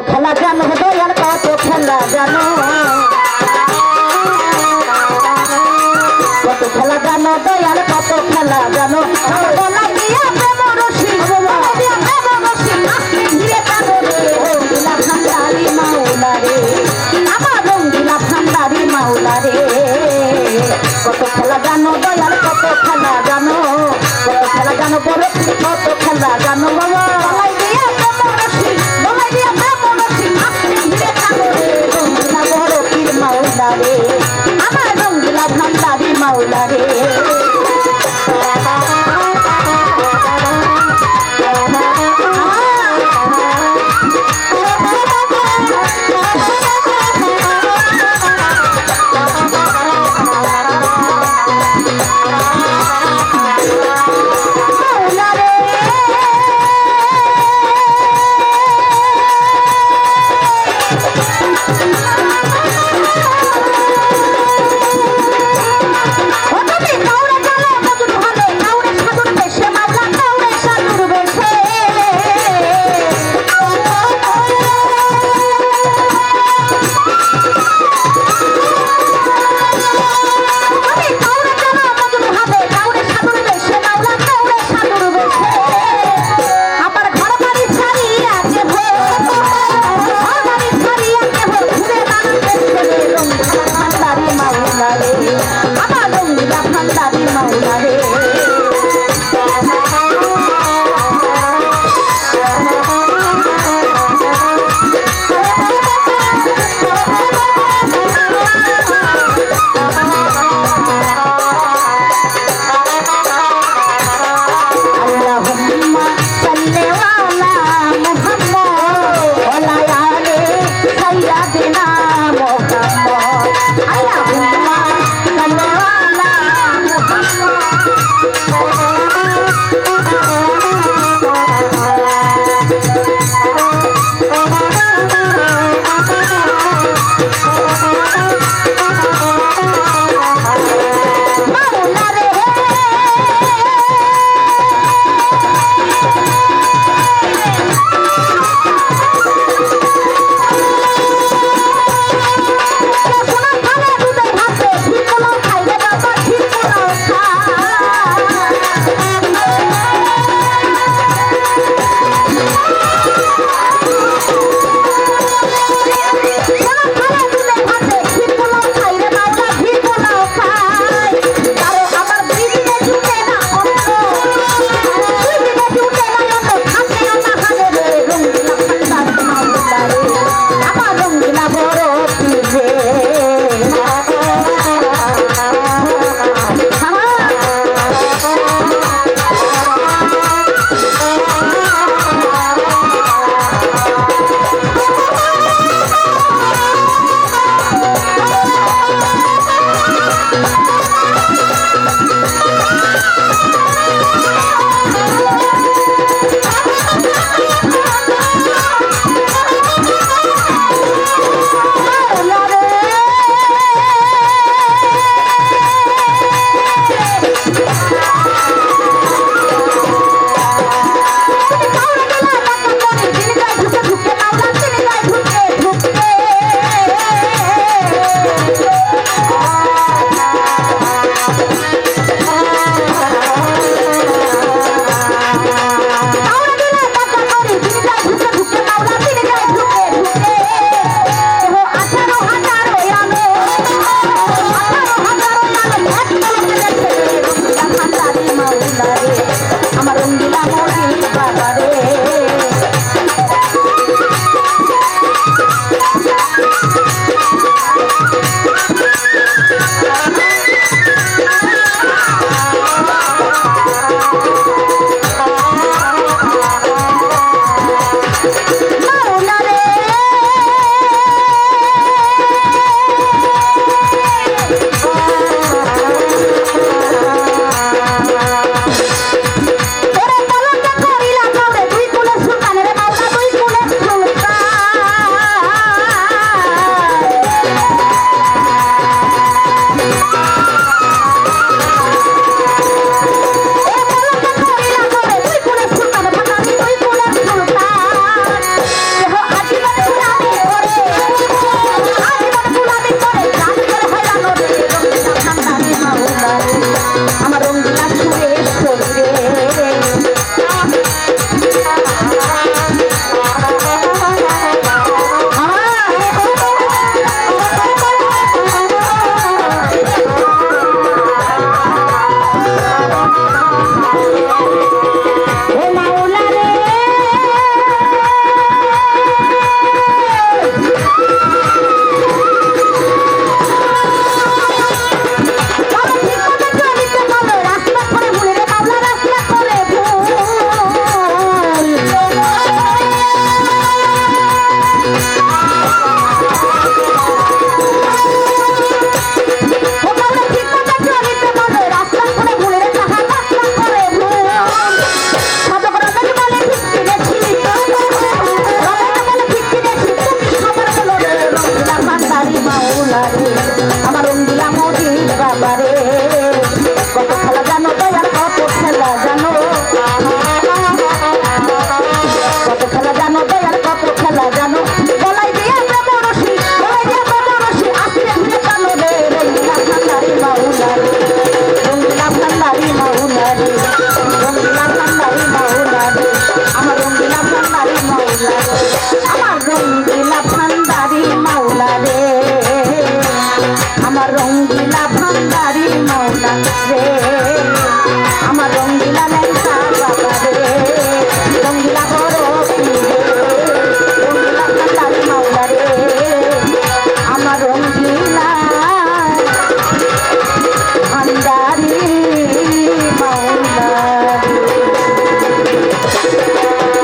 খেলা জানো দয়াল কত খেলা জানো কত খেলা জানো দয়াল কত খেলা জানো বলাই দিয়া প্রেম রসি বলাই দিয়া প্রেম রসি ধীরে কানো রে রঙ্গিলা ভান্ডারি মাওলা রে আমার রঙ্গিলা ভান্ডারি মাওলা রে কত খেলা জানো দয়াল কত খেলা জানো কত খেলা জানো বলো কত খেলা জানো বাবা বলাই দিয়া প্রেম রসি বলাই দিয়া প্রেম রসি ধীরে কানো রে রঙ্গিলা বড় পীর মাওলা রে আমার রঙ্গিলা ভান্ডারি মাওলা রে মাওলা রে রঙ্গিলা ভান্ডারি মৌলা রে